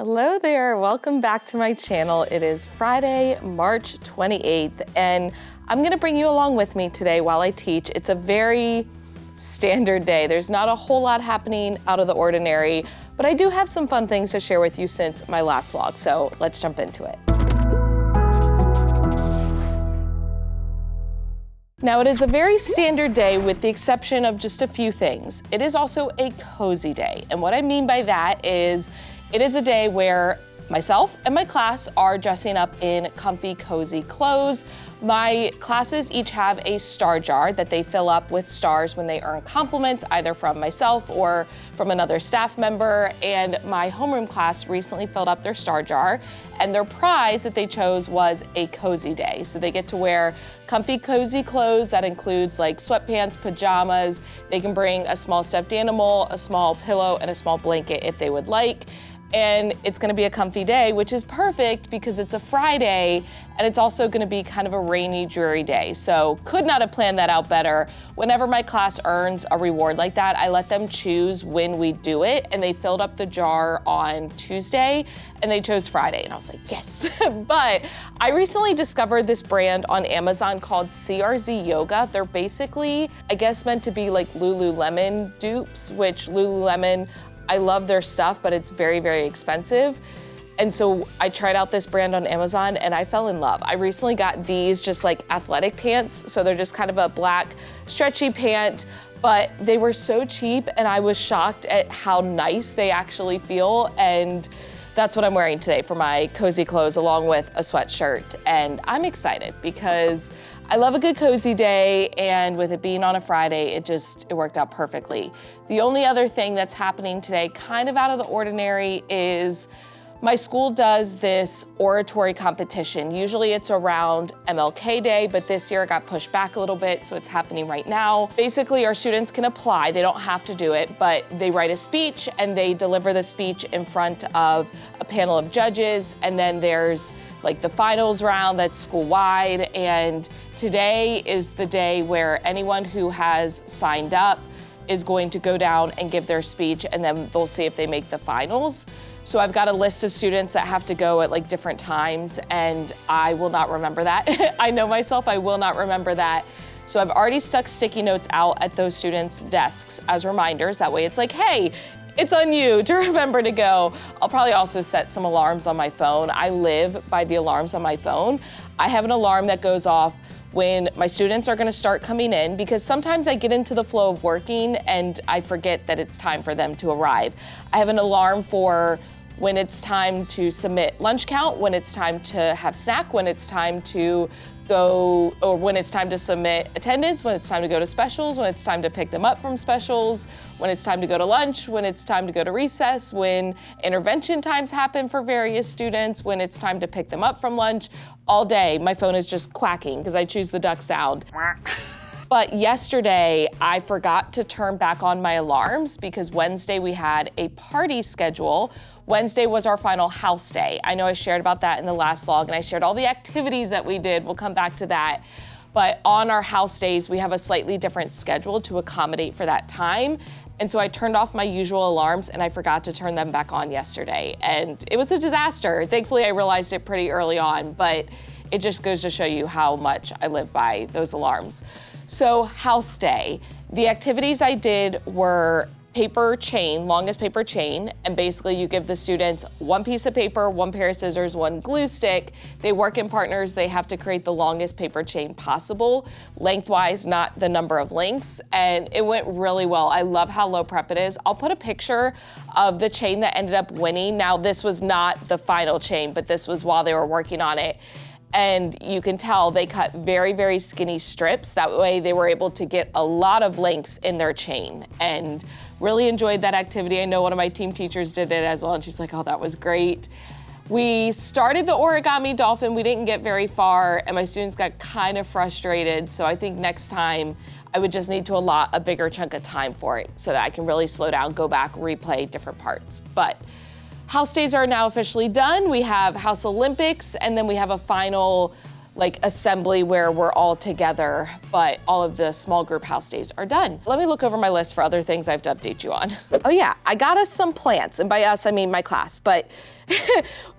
Hello there, welcome back to my channel. It is Friday, March 28th, and I'm gonna bring you along with me today while I teach. It's a very standard day. There's not a whole lot happening out of the ordinary, but I do have some fun things to share with you since my last vlog, so let's jump into it. Now, it is a very standard day with the exception of just a few things. It is also a cozy day, and what I mean by that is it is a day where myself and my class are dressing up in comfy, cozy clothes. My classes each have a star jar that they fill up with stars when they earn compliments, either from myself or from another staff member. And my homeroom class recently filled up their star jar, and their prize that they chose was a cozy day. So they get to wear comfy, cozy clothes that includes like sweatpants, pajamas. They can bring a small stuffed animal, a small pillow, and a small blanket if they would like. And it's gonna be a comfy day, which is perfect because it's a Friday and it's also gonna be kind of a rainy, dreary day. So could not have planned that out better. Whenever my class earns a reward like that, I let them choose when we do it, and they filled up the jar on Tuesday and they chose Friday. And I was like, yes. But I recently discovered this brand on Amazon called CRZ Yoga. They're basically, I guess, meant to be like Lululemon dupes, which Lululemon, I love their stuff, but it's very, very expensive. And so I tried out this brand on Amazon and I fell in love. I recently got these just like athletic pants. So they're just kind of a black stretchy pant, but they were so cheap and I was shocked at how nice they actually feel. And that's what I'm wearing today for my cozy clothes along with a sweatshirt. And I'm excited because I love a good cozy day, and with it being on a Friday, it worked out perfectly. The only other thing that's happening today, kind of out of the ordinary, is my school does this oratory competition. Usually it's around MLK Day, but this year it got pushed back a little bit, so it's happening right now. Basically, our students can apply. They don't have to do it, but they write a speech and they deliver the speech in front of a panel of judges, and then there's like the finals round that's school-wide, and today is the day where anyone who has signed up is going to go down and give their speech, and then they'll see if they make the finals. So I've got a list of students that have to go at like different times, and I will not remember that. I know myself, I will not remember that. So I've already stuck sticky notes out at those students' desks as reminders. That way it's like, hey, it's on you to remember to go. I'll probably also set some alarms on my phone. I live by the alarms on my phone. I have an alarm that goes off when my students are gonna start coming in, because sometimes I get into the flow of working and I forget that it's time for them to arrive. I have an alarm for when it's time to submit lunch count, when it's time to have snack, when it's time to go, or when it's time to submit attendance, when it's time to go to specials, when it's time to pick them up from specials, when it's time to go to lunch, when it's time to go to recess, when intervention times happen for various students, when it's time to pick them up from lunch. All day, my phone is just quacking because I choose the duck sound. But yesterday, I forgot to turn back on my alarms because Wednesday we had a party schedule. Wednesday was our final house day. I know I shared about that in the last vlog, and I shared all the activities that we did. We'll come back to that. But on our house days, we have a slightly different schedule to accommodate for that time. And so I turned off my usual alarms and I forgot to turn them back on yesterday. And it was a disaster. Thankfully, I realized it pretty early on, but it just goes to show you how much I live by those alarms. So house day, the activities I did were paper chain, longest paper chain, and basically you give the students one piece of paper, one pair of scissors, one glue stick. They work in partners. They have to create the longest paper chain possible, lengthwise, not the number of links, and it went really well. I love how low prep it is. I'll put a picture of the chain that ended up winning. Now, this was not the final chain, but this was while they were working on it. And you can tell they cut very, very skinny strips. That way they were able to get a lot of links in their chain, and really enjoyed that activity. I know one of my team teachers did it as well, and she's like, oh, that was great. We started the origami dolphin. We didn't get very far, and my students got kind of frustrated. So I think next time I would just need to allot a bigger chunk of time for it so that I can really slow down, go back, replay different parts. But house days are now officially done. We have House Olympics, and then we have a final like assembly where we're all together, but all of the small group house days are done. Let me look over my list for other things I have to update you on. Oh yeah, I got us some plants, and by us, I mean my class, but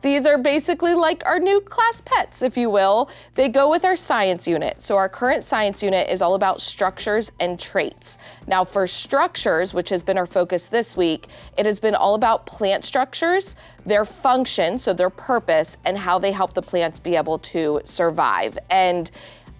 These are basically like our new class pets, if you will. They go with our science unit. So our current science unit is all about structures and traits. Now for structures, which has been our focus this week, it has been all about plant structures, their function, so their purpose, and how they help the plants be able to survive. And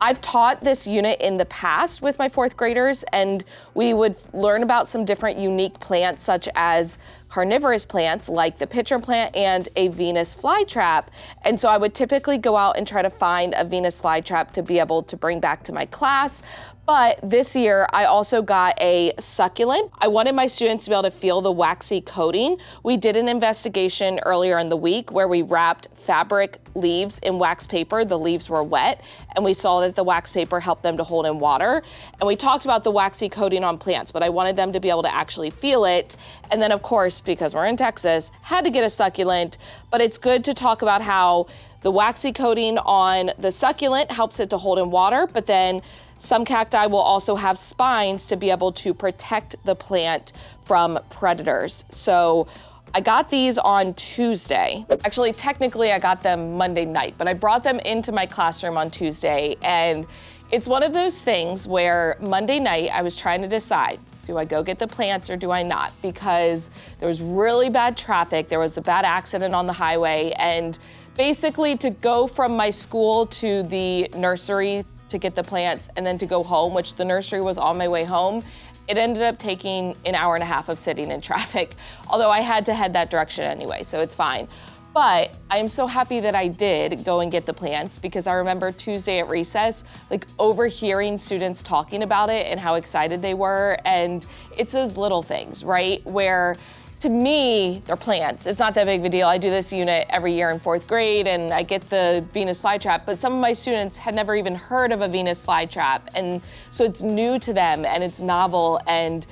I've taught this unit in the past with my 4th graders, and we would learn about some different unique plants, such as carnivorous plants like the pitcher plant and a Venus flytrap. And so I would typically go out and try to find a Venus flytrap to be able to bring back to my class. But this year, I also got a succulent. I wanted my students to be able to feel the waxy coating. We did an investigation earlier in the week where we wrapped fabric leaves in wax paper. The leaves were wet, and we saw that the wax paper helped them to hold in water. And we talked about the waxy coating on plants, but I wanted them to be able to actually feel it. And then of course, because we're in Texas, had to get a succulent, but it's good to talk about how the waxy coating on the succulent helps it to hold in water, but then some cacti will also have spines to be able to protect the plant from predators. So I got these on Tuesday. Actually, technically I got them Monday night, but I brought them into my classroom on Tuesday. And it's one of those things where Monday night I was trying to decide, do I go get the plants or do I not? Because there was really bad traffic. There was a bad accident on the highway. And basically to go from my school to the nursery to get the plants and then to go home, which the nursery was on my way home, it ended up taking an hour and a half of sitting in traffic, although I had to head that direction anyway, so it's fine. But I'm so happy that I did go and get the plants, because I remember Tuesday at recess, like overhearing students talking about it and how excited they were. And it's those little things, right? Where to me, they're plants. It's not that big of a deal. I do this unit every year in 4th grade and I get the Venus flytrap, but some of my students had never even heard of a Venus flytrap. And so it's new to them and it's novel, and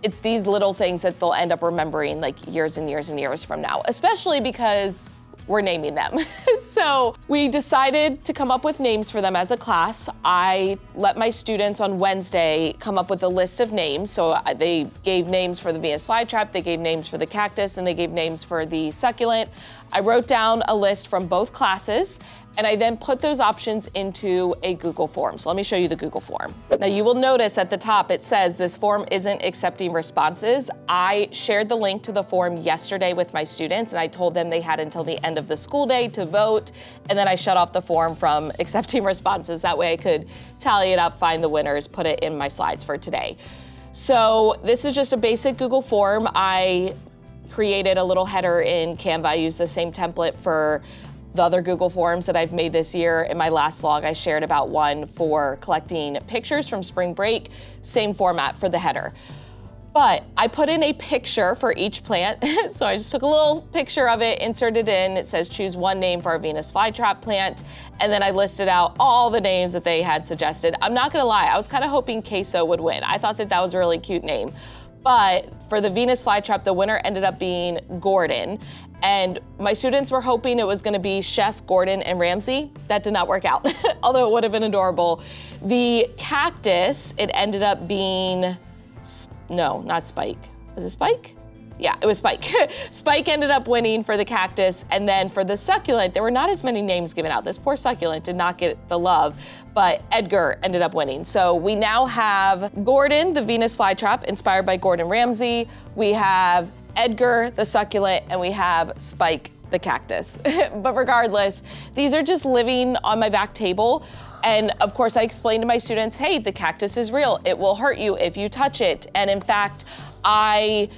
it's these little things that they'll end up remembering like years and years and years from now, especially because we're naming them. So we decided to come up with names for them as a class. I let my students on Wednesday come up with a list of names. So they gave names for the Venus flytrap, they gave names for the cactus, and they gave names for the succulent. I wrote down a list from both classes, and I then put those options into a Google form. So let me show you the Google form. Now you will notice at the top it says this form isn't accepting responses. I shared the link to the form yesterday with my students, and I told them they had until the end of the school day to vote, and then I shut off the form from accepting responses. That way I could tally it up, find the winners, put it in my slides for today. So this is just a basic Google form. I created a little header in Canva. I used the same template for the other Google Forms that I've made this year. In my last vlog, I shared about one for collecting pictures from spring break, same format for the header. But I put in a picture for each plant. So I just took a little picture of it, inserted in. It says choose one name for our Venus flytrap plant. And then I listed out all the names that they had suggested. I'm not gonna lie, I was kind of hoping Queso would win. I thought that that was a really cute name. But for the Venus flytrap, the winner ended up being Gordon. And my students were hoping it was gonna be Chef Gordon and Ramsay. That did not work out, although it would have been adorable. The cactus, it ended up being, no, not Spike. Was it Spike? Yeah, it was Spike. Spike ended up winning for the cactus. And then for the succulent, there were not as many names given out. This poor succulent did not get the love, but Edgar ended up winning. So we now have Gordon, the Venus flytrap, inspired by Gordon Ramsay. We have Edgar, the succulent, and we have Spike, the cactus. But regardless, these are just living on my back table. And of course, I explained to my students, hey, the cactus is real. It will hurt you if you touch it. And in fact, I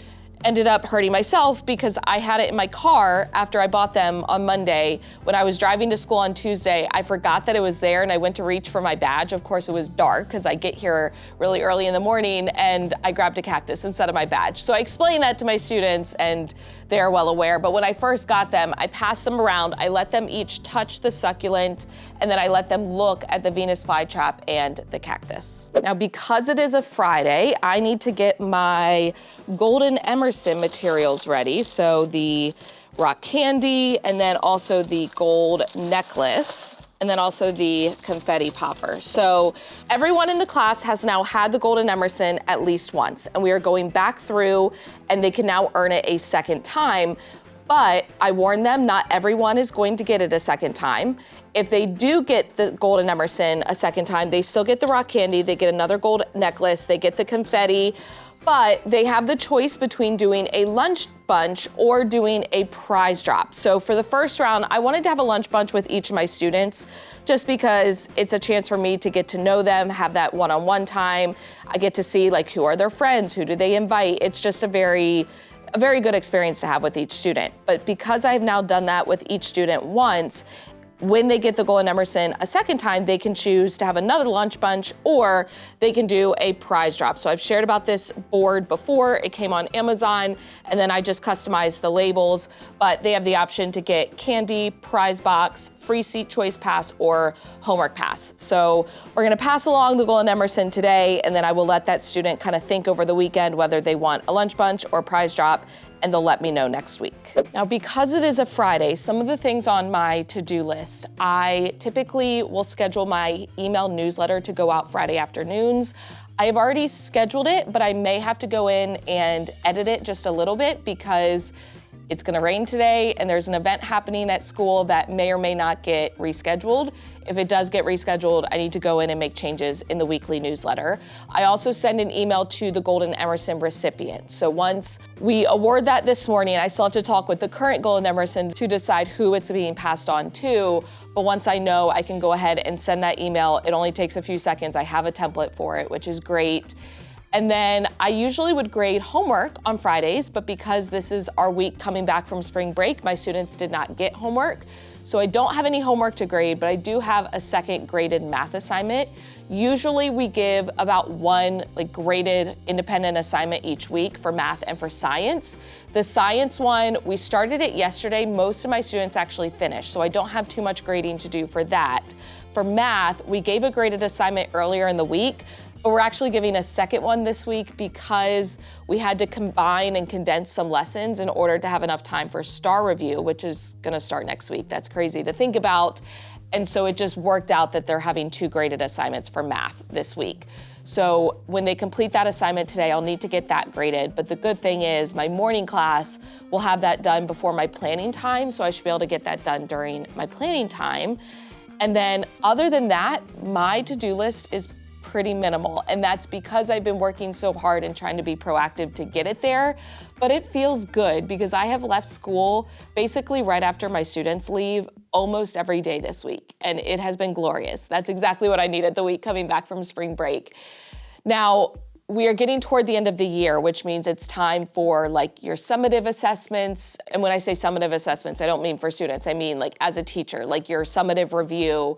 ended up hurting myself because I had it in my car after I bought them on Monday. When I was driving to school on Tuesday, I forgot that it was there and I went to reach for my badge. Of course, it was dark because I get here really early in the morning, and I grabbed a cactus instead of my badge. So I explained that to my students and they are well aware. But when I first got them, I passed them around. I let them each touch the succulent, and then I let them look at the Venus flytrap and the cactus. Now, because it is a Friday, I need to get my Golden Emerson materials ready. So the rock candy, and then also the gold necklace, and then also the confetti popper. So everyone in the class has now had the Golden Emerson at least once, and we are going back through, and they can now earn it a second time. But I warn them, not everyone is going to get it a second time. If they do get the Golden Emerson a second time, they still get the rock candy, they get another gold necklace, they get the confetti, but they have the choice between doing a lunch bunch or doing a prize drop. So for the first round, I wanted to have a lunch bunch with each of my students just because it's a chance for me to get to know them, have that one-on-one time. I get to see like who are their friends, who do they invite. It's just a very good experience to have with each student. But because I've now done that with each student once, when they get the Golden Emerson a second time, they can choose to have another lunch bunch or they can do a prize drop. So I've shared about this board before. It came on Amazon and then I just customized the labels, but they have the option to get candy, prize box, free seat choice pass, or homework pass. So we're gonna pass along the Golden Emerson today and then I will let that student kind of think over the weekend whether they want a lunch bunch or prize drop, and they'll let me know next week. Now, because it is a Friday, some of the things on my to-do list, I typically will schedule my email newsletter to go out Friday afternoons. I have already scheduled it, but I may have to go in and edit it just a little bit because it's gonna rain today and there's an event happening at school that may or may not get rescheduled. If it does get rescheduled, I need to go in and make changes in the weekly newsletter. I also send an email to the Golden Emerson recipient. So once we award that this morning, I still have to talk with the current Golden Emerson to decide who it's being passed on to. But once I know, I can go ahead and send that email. It only takes a few seconds. I have a template for it, which is great. And then I usually would grade homework on Fridays, but because this is our week coming back from spring break, my students did not get homework. So I don't have any homework to grade, but I do have a second graded math assignment. Usually we give about one graded independent assignment each week for math and for science. The science one, we started it yesterday. Most of my students actually finished, so I don't have too much grading to do for that. For math, we gave a graded assignment earlier in the week, but we're actually giving a second one this week because we had to combine and condense some lessons in order to have enough time for STAR review, which is gonna start next week. That's crazy to think about. And so it just worked out that they're having 2 graded assignments for math this week. So when they complete that assignment today, I'll need to get that graded. But the good thing is my morning class will have that done before my planning time, so I should be able to get that done during my planning time. And then other than that, my to-do list is pretty minimal, and that's because I've been working so hard and trying to be proactive to get it there. But it feels good because I have left school basically right after my students leave almost every day this week, and it has been glorious. That's exactly what I needed the week coming back from spring break. Now, we are getting toward the end of the year, which means it's time for your summative assessments. And when I say summative assessments, I don't mean for students, I mean as a teacher, your summative review.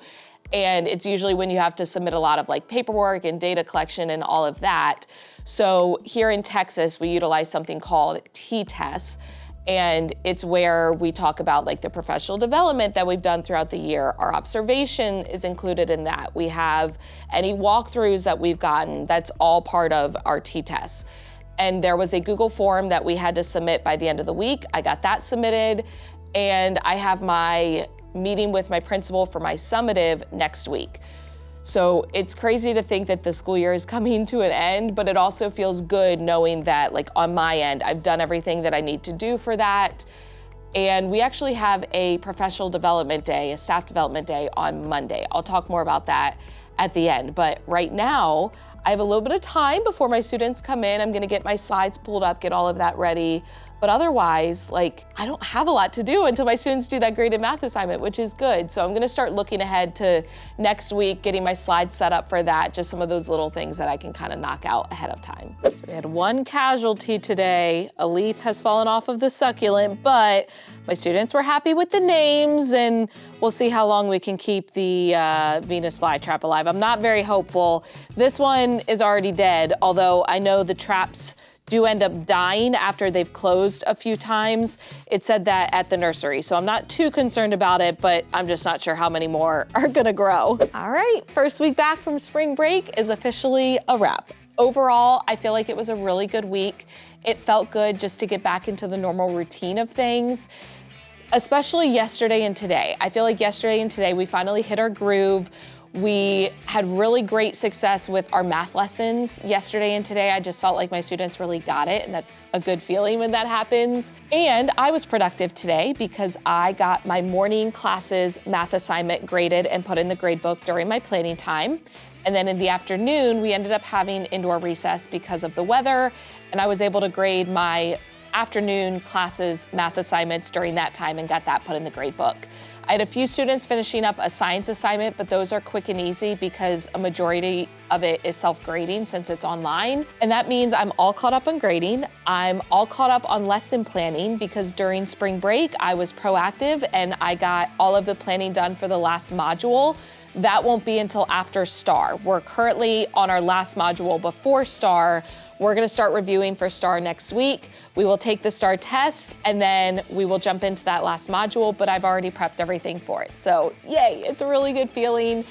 And it's usually when you have to submit a lot of paperwork and data collection and all of that. So here in Texas, we utilize something called T-tests. And it's where we talk about the professional development that we've done throughout the year. Our observation is included in that. We have any walkthroughs that we've gotten, that's all part of our T-tests. And there was a Google form that we had to submit by the end of the week. I got that submitted, and I have my meeting with my principal for my summative next week. So it's crazy to think that the school year is coming to an end, but it also feels good knowing that on my end, I've done everything that I need to do for that. And we actually have a professional development day, a staff development day on Monday. I'll talk more about that at the end. But right now, I have a little bit of time before my students come in. I'm gonna get my slides pulled up, get all of that ready. But otherwise, I don't have a lot to do until my students do that graded math assignment, which is good. So I'm gonna start looking ahead to next week, getting my slides set up for that, just some of those little things that I can kind of knock out ahead of time. So we had one casualty today. A leaf has fallen off of the succulent, but my students were happy with the names, and we'll see how long we can keep the Venus flytrap alive. I'm not very hopeful. This one is already dead, although I know the traps do end up dying after they've closed a few times. It said that at the nursery, so I'm not too concerned about it, but I'm just not sure how many more are gonna grow. All right, first week back from spring break is officially a wrap. Overall, I feel like it was a really good week. It felt good just to get back into the normal routine of things, especially yesterday and today. I feel like yesterday and today we finally hit our groove. We had really great success with our math lessons yesterday and today. I just felt like my students really got it, and that's a good feeling when that happens. And I was productive today because I got my morning classes math assignment graded and put in the grade book during my planning time. And then in the afternoon, we ended up having indoor recess because of the weather, and I was able to grade my afternoon classes math assignments during that time and got that put in the grade book. I had a few students finishing up a science assignment, but those are quick and easy because a majority of it is self-grading since it's online. And that means I'm all caught up on grading. I'm all caught up on lesson planning because during spring break, I was proactive and I got all of the planning done for the last module. That won't be until after STAR. We're currently on our last module before STAR. We're gonna start reviewing for STAR next week. We will take the STAR test and then we will jump into that last module, but I've already prepped everything for it. So yay, it's a really good feeling.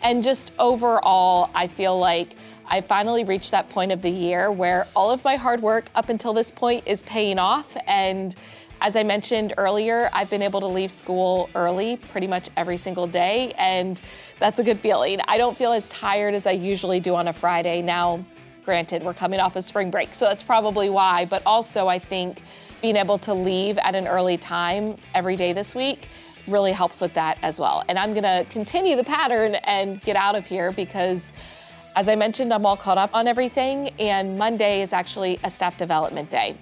And just overall, I feel like I finally reached that point of the year where all of my hard work up until this point is paying off. And as I mentioned earlier, I've been able to leave school early pretty much every single day, and that's a good feeling. I don't feel as tired as I usually do on a Friday. Now, granted, we're coming off of spring break, so that's probably why, but also I think being able to leave at an early time every day this week really helps with that as well. And I'm gonna continue the pattern and get out of here because, as I mentioned, I'm all caught up on everything, and Monday is actually a staff development day.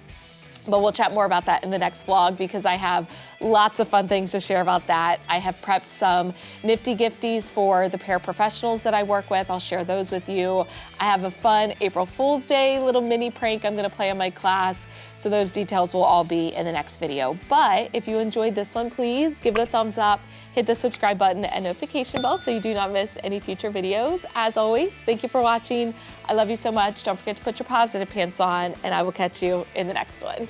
But we'll chat more about that in the next vlog because I have lots of fun things to share about that. I have prepped some nifty gifties for the paraprofessionals that I work with. I'll share those with you. I have a fun April Fool's Day little mini prank I'm gonna play in my class. So those details will all be in the next video. But if you enjoyed this one, please give it a thumbs up, hit the subscribe button and notification bell so you do not miss any future videos. As always, thank you for watching. I love you so much. Don't forget to put your positive pants on, and I will catch you in the next one.